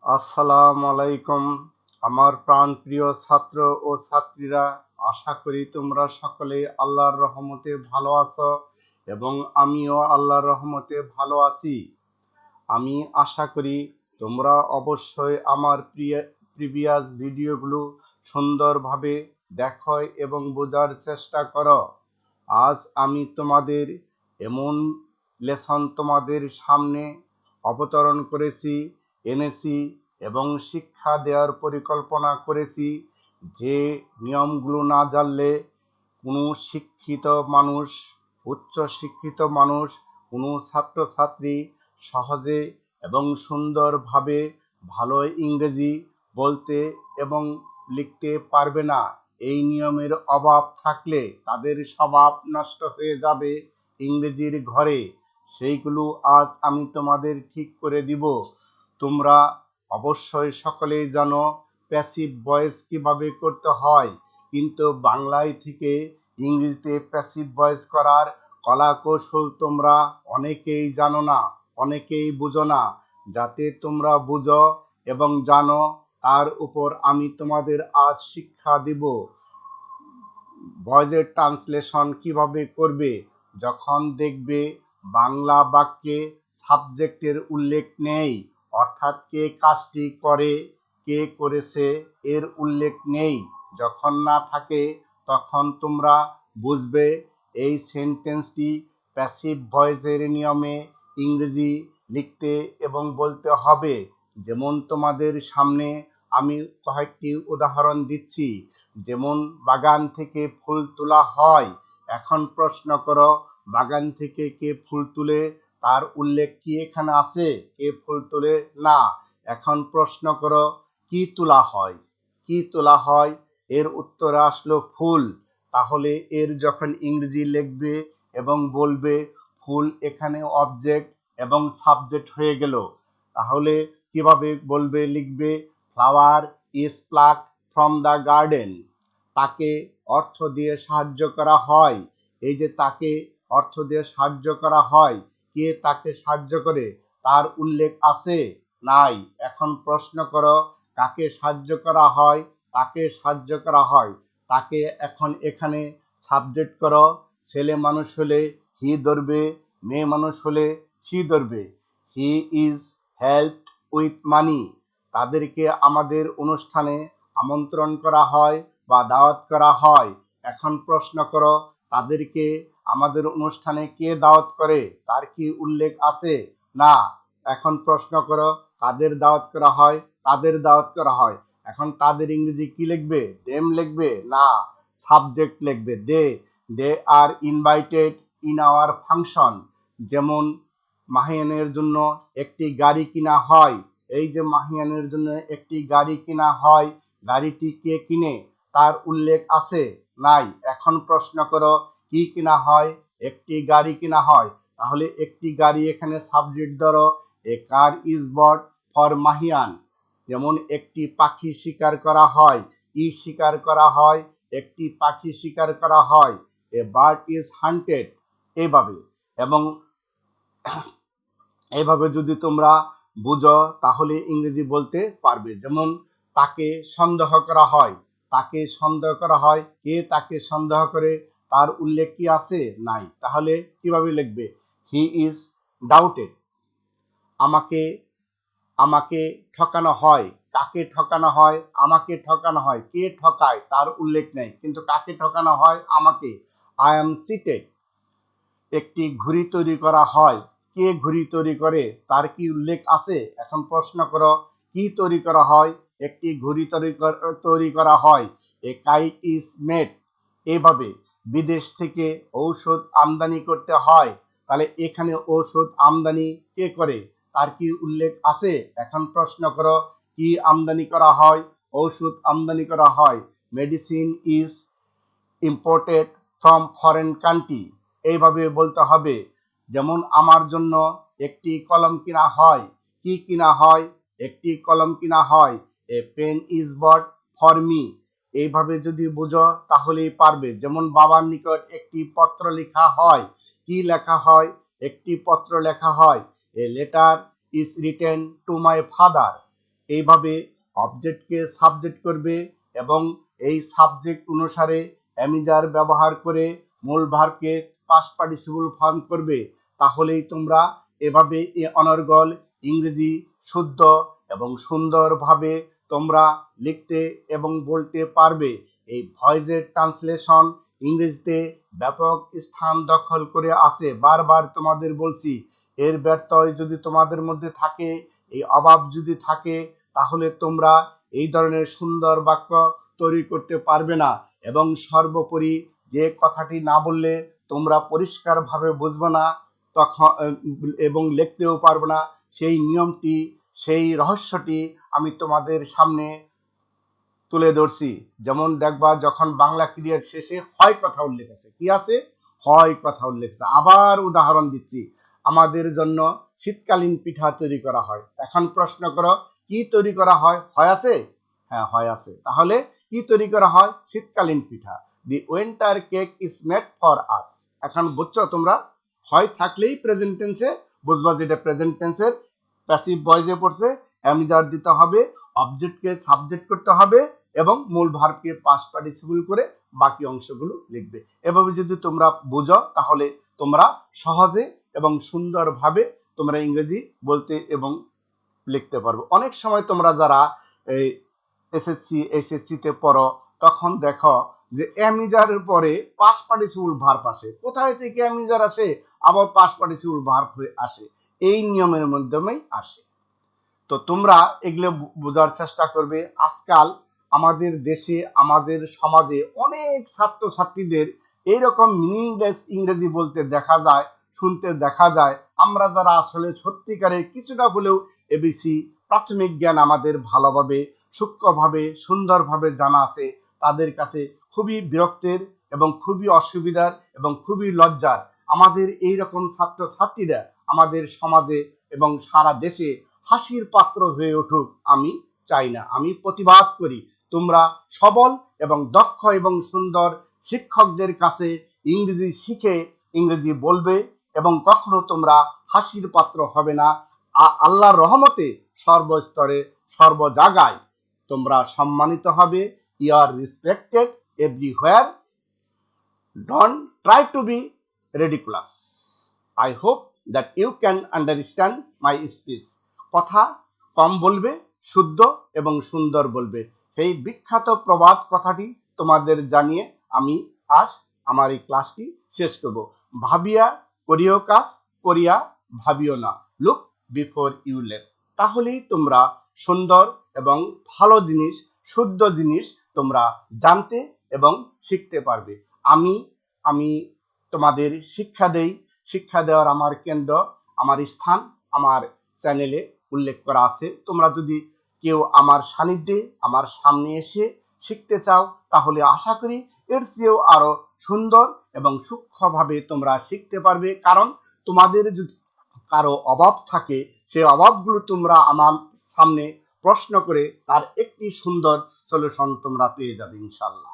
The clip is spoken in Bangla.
আসসালামু আলাইকুম আমার প্রাণপ্রিয় ছাত্র ও ছাত্রীরা, আশা করি তোমরা সকলে আল্লাহর রহমতে ভালো আছো এবং আমিও আল্লাহর রহমতে ভালো আছি। আমি আশা করি তোমরা অবশ্যই আমার প্রিভিয়াস ভিডিওগুলো সুন্দরভাবে দেখো এবং বোঝার চেষ্টা করো। আজ আমি তোমাদের এমন লেসন তোমাদের সামনে অবতরণ এনেছি এবং শিক্ষা দেওয়ার পরিকল্পনা করেছি, যে নিয়মগুলো না জানলে কোনো শিক্ষিত মানুষ, উচ্চ শিক্ষিত মানুষ, কোনো ছাত্রছাত্রী সহজে এবং সুন্দরভাবে ভালো ইংরেজি বলতে এবং লিখতে পারবে না। এই নিয়মের অভাব থাকলে তাদের স্বভাব নষ্ট হয়ে যাবে ইংরেজির ঘরে। সেইগুলো আজ আমি তোমাদের ঠিক করে দিব। তোমরা অবশ্যই সকলেই জানো প্যাসিভ ভয়েস কিভাবে করতে হয়, কিন্তু বাংলায় থেকে ইংরেজিতে প্যাসিভ ভয়েস করার কলা কৌশল তোমরা অনেকেই জানো না, অনেকেই বুঝো না। যাতে তোমরা বুঝো এবং জানো, তার উপর আমি তোমাদের আজ শিক্ষা দিব। ভয়েসের ট্রান্সলেশন কিভাবে করবে? যখন দেখবে বাংলা বাক্যে সাবজেক্টের উল্লেখ নেই, অর্থাৎ কে কাজটি করে, কে করেছে এর উল্লেখ নেই, যখন না থাকে, তখন তোমরা বুঝবে এই সেন্টেন্সটি প্যাসিভ ভয়েসের নিয়মে ইংরেজি লিখতে এবং বলতে হবে। যেমন তোমাদের সামনে আমি কয়েকটি উদাহরণ দিচ্ছি। যেমন বাগান থেকে ফুল তোলা হয়। এখন প্রশ্ন করো, বাগান থেকে কে ফুল তুলে? তার উল্লেখ কি এখানে আছে? কে ফুল তোলে? না। এখন প্রশ্ন করো, কি তোলা হয়? কি তোলা হয়? এর উত্তরে আসলো ফুল। তাহলে এর যখন ইংরেজি লিখবে এবং বলবে ফুল, এখানে অবজেক্ট এবং সাবজেক্ট হয়ে গেল। তাহলে কিভাবে বলবে, লিখবে? Flower is plucked from the garden. তাকে অর্থ দিয়ে সাহায্য করা হয়। এই যে তাকে অর্থ দিয়ে সাহায্য করা হয়, কে তাকে সাহায্য করে তার উল্লেখ আছে? নাই। এখন প্রশ্ন করো, কাকে সাহায্য করা হয়? তাকে সাহায্য করা হয়। তাকে এখন এখানে সাবজেক্ট করো। ছেলে মানুষ হলে হি ধরবে, মেয়ে মানুষ হলে সি ধরবে। হি ইজ হেল্পড উইথ মানি। তাদেরকে আমাদের অনুষ্ঠানে আমন্ত্রণ করা হয় বা দাওয়াত করা হয়। এখন প্রশ্ন করো, তাদেরকে আমাদের অনুষ্ঠানে কে দাওয়াত করে? তার কি উল্লেখ আছে? না। এখন প্রশ্ন করো, কাদের দাওয়াত করা হয়? তাদের দাওয়াত করা হয়। এখন তাদের ইংরেজি কি লিখবে? দেম লিখবে? না, সাবজেক্ট লিখবে। দে are invited in our function. যেমন মাহিয়ানের জন্য একটি গাড়ি কিনা হয়। এই যে মাহিয়ানের জন্য একটি গাড়ি কিনা হয়, গাড়িটি কে কিনে? তার উল্লেখ আছে? নাই। এখন প্রশ্ন করো, কি কিনা হয়? একটি গাড়ি কিনা হয়। তাহলে একটি গাড়ি এখানে সাবজেক্ট ধরো। এ car is bought for Mahiyan. যেমন একটি পাখি শিকার করা হয়। কি শিকার করা হয়? একটি পাখি শিকার করা হয়। A bird is hunted. এইভাবে এবং এইভাবে যদি তোমরা বুঝো, তাহলে ইংরেজি বলতে পারবে। যেমন তাকে সন্দেহ করা হয়। তাকে সন্দেহ করা হয়, কে তাকে সন্দেহ করে? তার উল্লেখ কি আছে? নাই। তাহলে কিভাবে লিখবে? He is doubted. আমাকে আমাকে ঠকানো হয়। কাকে ঠকানো হয়? আমাকে ঠকানো হয়। কে ঠকায়? তার উল্লেখ নেই, কিন্তু কাকে ঠকানো হয়? আমাকে। I am cheated. একটি ঘড়ি তৈরি করা হয়। কে ঘড়ি তৈরি করে? তার কি উল্লেখ আছে? এখন প্রশ্ন করো, কি তৈরি করা হয়? একটি ঘড়ি তৈরি করা হয়। A kite is made. এইভাবে বিদেশ থেকে ঔষধ আমদানি করতে হয়। তাহলে এখানে ঔষধ আমদানি কে করে? তার কি উল্লেখ আছে? এখন প্রশ্ন করো, কি আমদানি করা হয়? ঔষধ আমদানি করা হয়। Medicine is imported from foreign country. এইভাবে বলতে হবে। যেমন আমার জন্য একটি কলম কিনা হয়। কি কিনা হয়? একটি কলম কিনা হয়। A pen is bought for me. এইভাবে যদি বুঝো, তাহলেই পারবে। যেমন বাবার নিকট একটি পত্র লেখা হয়। কি লেখা হয়? একটি পত্র লেখা হয়। A letter is written to my father. এইভাবে অবজেক্টকে সাবজেক্ট করবে এবং এই সাবজেক্ট অনুসারে অ্যামিজার ব্যবহার করে মূল ভার্বকে পাস্ট পার্টিসিপল ফর্ম করবে। তাহলেই তোমরা এভাবে অনর্গল ইংরেজি শুদ্ধ এবং সুন্দরভাবে তোমরা লিখতে এবং বলতে পারবে। এই ভয়েসের ট্রান্সলেশন ইংরেজিতে ব্যাপক স্থান দখল করে আছে। বারবার তোমাদের বলছি, এর ব্যত্যয় যদি তোমাদের মধ্যে থাকে, এই অভাব যদি থাকে, তাহলে তোমরা এই ধরনের সুন্দর বাক্য তৈরি করতে পারবে না। এবং সর্বোপরি যে কথাটি না বললে তোমরা পরিষ্কারভাবে বুঝবে না তখন এবং লিখতেও পারবে না, সেই নিয়মটি, সেই রহস্যটি আমি তোমাদের সামনে তুলে ধরছি। যেমন দেখবা, যখন বাংলা ক্রিয়ার শেষে হয় কথা উল্লেখ আছে, কি আছে? হয় কথা উল্লেখ আছে। আবার উদাহরণ দিচ্ছি, আমাদের জন্য শীতকালীন পিঠা তৈরি করা হয়। এখন প্রশ্ন করো, কি তৈরি করা হয়? হয় আছে? হ্যাঁ, হয় আছে। তাহলে কি তৈরি করা হয়? শীতকালীন পিঠা। The winter cake is made for us. এখন বুঝছো তোমরা? হয় থাকলেই প্রেজেন্ট টেন্সে বুঝবা যেটা প্রেজেন্ট টেন্সের প্যাসিভ ভয়েসে পড়ছে, অ্যামিজার দিতে হবে, অবজেক্টকে সাবজেক্ট করতে হবে এবং মূল ভার্বকে পাস্ট পার্টিসিপল করে বাকি অংশগুলো লিখবে। এভাবে যদি তোমরা বুঝো, তাহলে তোমরা সহজে এবং সুন্দরভাবে তোমরা ইংরেজি বলতে এবং লিখতে পারবে। অনেক সময় তোমরা যারা এই এসএসসিতে পড়ো, তখন দেখো যে অ্যামিজারের পরে পাস্ট পার্টিসিপল ভার্ব আসে। কোথায় থেকে অ্যামিজার আসে? আবার পাস্ট পার্টিসিপল ভার্ব হয়ে আসে। এই নিয়মের মাধ্যমেই আসে। তো তোমরা এগুলো বোঝার চেষ্টা করবে। আজকাল আমাদের দেশে, আমাদের সমাজে অনেক ছাত্রছাত্রীদের এইরকম মিনিংলেস ইংরেজি বলতে দেখা যায়, শুনতে দেখা যায়। আমরা যারা আসলে সত্যিকারের কিছুটা হলেও এবিসি প্রাথমিক জ্ঞান আমাদের ভালোভাবে, সূক্ষ্মভাবে, সুন্দরভাবে জানা আছে, তাদের কাছে খুবই বিরক্তের এবং খুবই অসুবিধার এবং খুবই লজ্জার আমাদের এই রকম ছাত্রছাত্রীরা আমাদের সমাজে এবং সারা দেশে হাসির পাত্র হয়ে উঠুক আমি চাই না। আমি প্রতিবাদ করি, তোমরা সবল এবং দক্ষ এবং সুন্দর শিক্ষকদের কাছে ইংরেজি শিখে ইংরেজি বলবে এবং কখনো তোমরা হাসির পাত্র হবে না। আল্লাহর রহমতে সর্বস্তরে, সর্ব জায়গায় তোমরা সম্মানিত হবে। You are respected everywhere. Don't try to be ridiculous. I hope that you can understand my speech. কথা কম বলবে, শুদ্ধ এবং সুন্দর বলবে। সেই বিখ্যাত প্রবাদ কথাটি তোমাদের জানিয়ে আমি আজ আমার এই ক্লাসটি শেষ করব। ভাবিয়া করিও কাজ, করিয়া ভাবিও না। Look before you let. তাহলেই তোমরা সুন্দর এবং ভালো জিনিস, শুদ্ধ জিনিস তোমরা জানতে এবং শিখতে পারবে। আমি তোমাদের শিক্ষা দেই। শিক্ষা দেওয়ার আমার কেন্দ্র, আমার স্থান আমার চ্যানেলে উল্লেখ করা আছে। তোমরা যদি কেউ আমার সান্নিধ্যে, আমার সামনে এসে শিখতে চাও, তাহলে আশা করি এর চেয়েও আরো সুন্দর এবং সূক্ষ্মভাবে তোমরা শিখতে পারবে। কারণ তোমাদের যদি কারো অভাব থাকে, সেই অভাবগুলো তোমরা আমার সামনে প্রশ্ন করে তার একটি সুন্দর সলিউশন তোমরা পেয়ে যাবে ইনশাআল্লাহ।